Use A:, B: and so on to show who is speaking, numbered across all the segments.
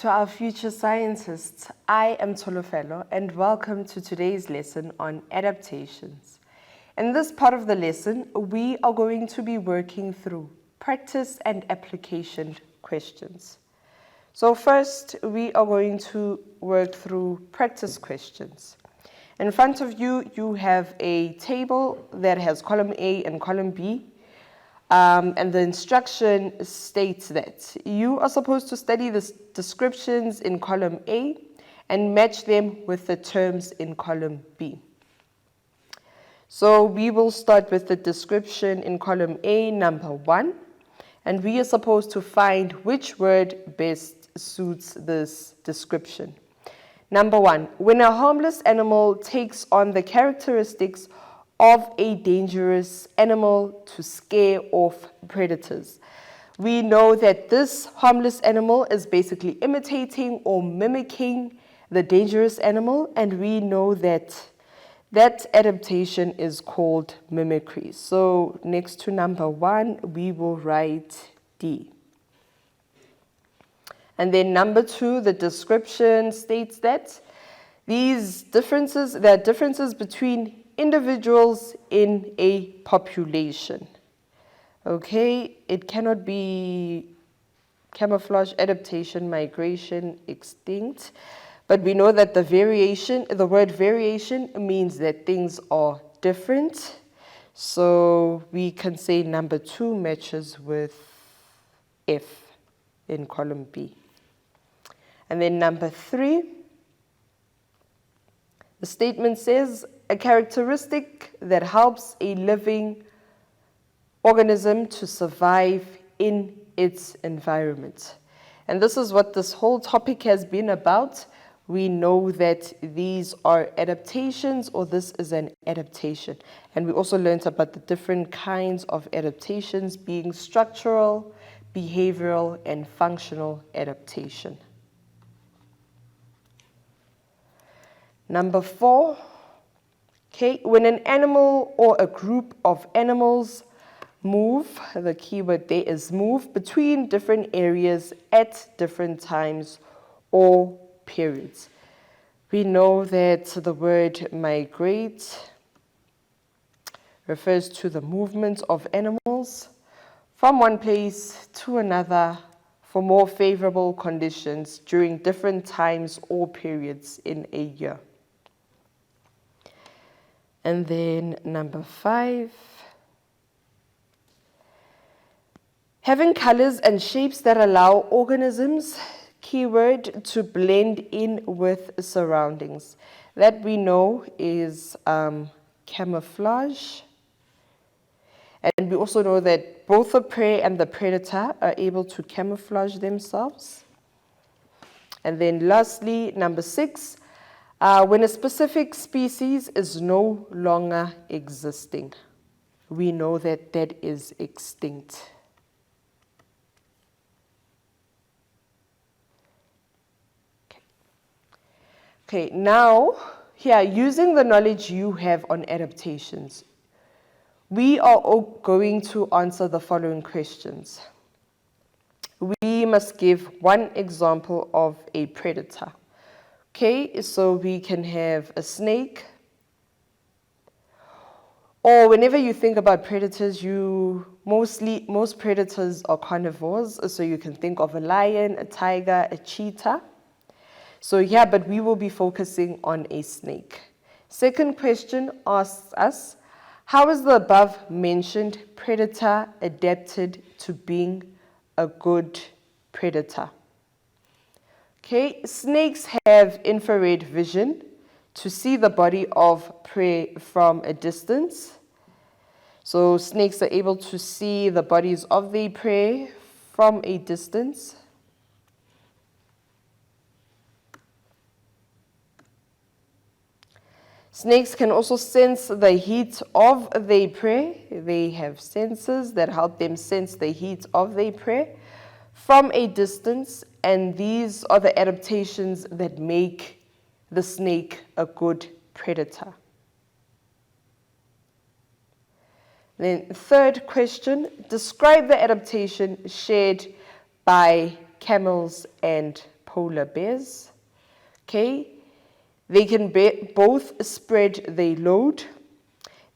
A: To our future scientists, I am Tolofelo and welcome to today's lesson on adaptations. In this part of the lesson, we are going to be working through practice and application questions. So first, we are going to work through practice questions. In front of you, you have a table that has column A and column B. And the instruction states that you are supposed to study the descriptions in column A and match them with the terms in column B. So we will start with the description in column A, number 1, and we are supposed to find which word best suits this description. Number 1, when a harmless animal takes on the characteristics of a dangerous animal to scare off predators. We know that this harmless animal is basically imitating or mimicking the dangerous animal, and we know that that adaptation is called mimicry. So next to number 1, we will write D. And then number 2, the description states that there are differences between individuals in a population. Okay, it cannot be camouflage, adaptation, migration, extinct, but we know that the word variation means that things are different. So we can say number 2 matches with F in column B. And then number 3, the statement says, a characteristic that helps a living organism to survive in its environment. And this is what this whole topic has been about. We know that these are adaptations, or this is an adaptation. And we also learned about the different kinds of adaptations being structural, behavioral, and functional adaptation. Number 4. Okay, when an animal or a group of animals move, the keyword there is move, between different areas at different times or periods. We know that the word migrate refers to the movement of animals from one place to another for more favorable conditions during different times or periods in a year. And then number 5, having colors and shapes that allow organisms, keyword, to blend in with surroundings. That we know is camouflage. And we also know that both the prey and the predator are able to camouflage themselves. And then lastly, number 6, when a specific species is no longer existing, we know that that is extinct. Okay, now here, using the knowledge you have on adaptations, we are all going to answer the following questions. We must give one example of a predator. Okay, so we can have a snake, or whenever you think about predators, most predators are carnivores, so you can think of a lion, a tiger, a cheetah. So yeah, but we will be focusing on a snake. Second question asks us, how is the above mentioned predator adapted to being a good predator? Okay, snakes have infrared vision to see the body of prey from a distance. So snakes are able to see the bodies of their prey from a distance. Snakes can also sense the heat of their prey. They have sensors that help them sense the heat of their prey from a distance, and these are the adaptations that make the snake a good predator. Then third question, describe the adaptation shared by camels and polar bears. Okay, they can both spread their load.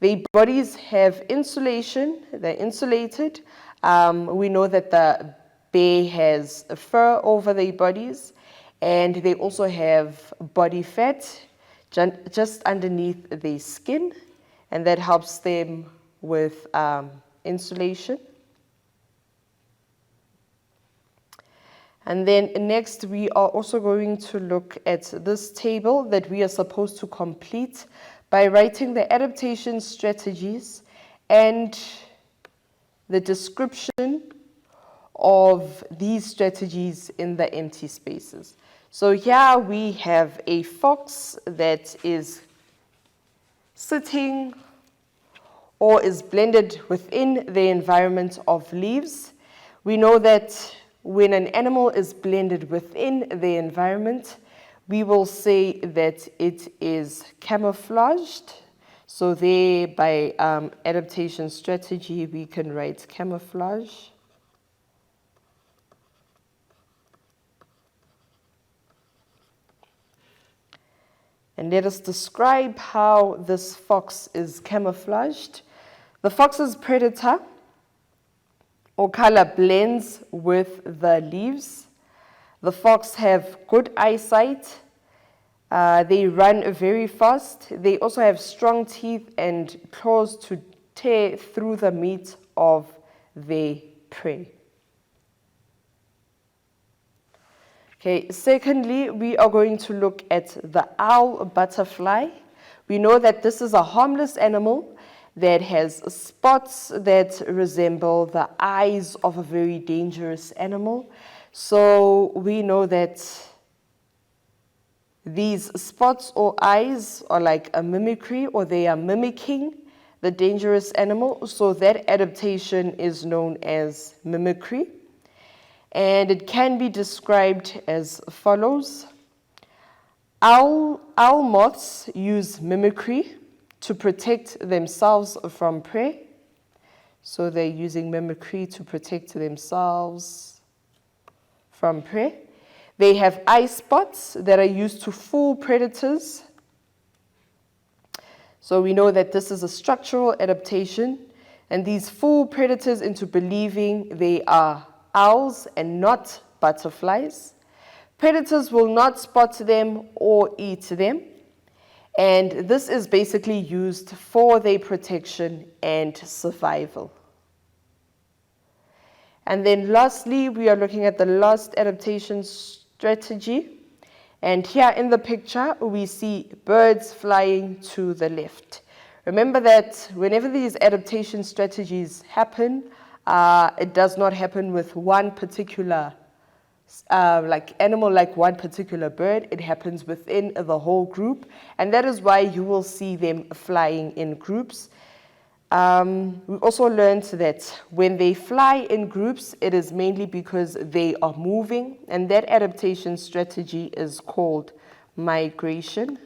A: Their bodies have insulation, they're insulated. We know that the bear has a fur over their bodies, and they also have body fat just underneath their skin, and that helps them with insulation. And then next, we are also going to look at this table that we are supposed to complete by writing the adaptation strategies and the description of these strategies in the empty spaces. So here we have a fox that is sitting or is blended within the environment of leaves. We know that when an animal is blended within the environment, we will say that it is camouflaged. So there, by adaptation strategy, we can write camouflage. And let us describe how this fox is camouflaged. The fox's predator or color blends with the leaves. The fox have good eyesight. They run very fast. They also have strong teeth and claws to tear through the meat of their prey. Okay, secondly, we are going to look at the owl butterfly. We know that this is a harmless animal that has spots that resemble the eyes of a very dangerous animal. So we know that these spots or eyes are like a mimicry, or they are mimicking the dangerous animal. So that adaptation is known as mimicry. And it can be described as follows. Owl moths use mimicry to protect themselves from prey. So they're using mimicry to protect themselves from prey. They have eye spots that are used to fool predators. So we know that this is a structural adaptation, and these fool predators into believing they are owls and not butterflies. Predators will not spot them or eat them, and this is basically used for their protection and survival. And then lastly, we are looking at the last adaptation strategy. And here in the picture, we see birds flying to the left. Remember that whenever these adaptation strategies happen, it does not happen with one particular animal, like one particular bird. It happens within the whole group, and that is why you will see them flying in groups. We also learned that when they fly in groups, it is mainly because they are moving, and that adaptation strategy is called migration.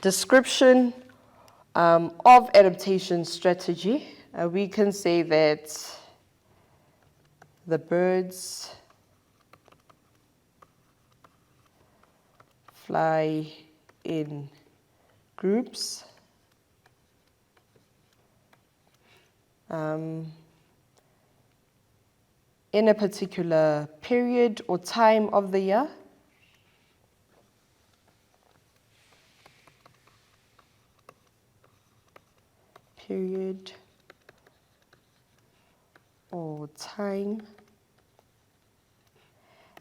A: Description of adaptation strategy. We can say that the birds fly in groups. In a particular period or time of the year. Period or time.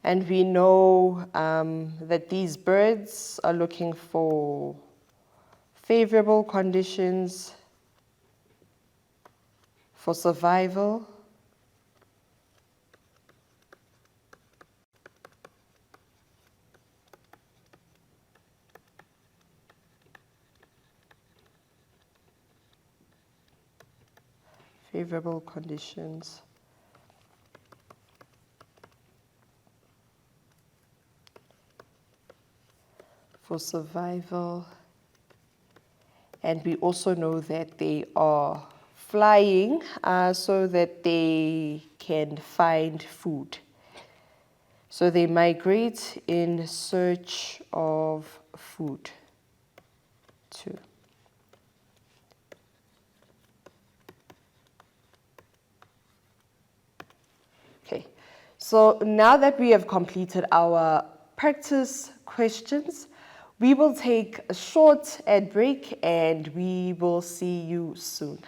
A: And we know that these birds are looking for favorable conditions for survival. Favorable conditions for survival. And we also know that they are flying so that they can find food. So they migrate in search of food. 2. Okay, so now that we have completed our practice questions, we will take a short ad break and we will see you soon.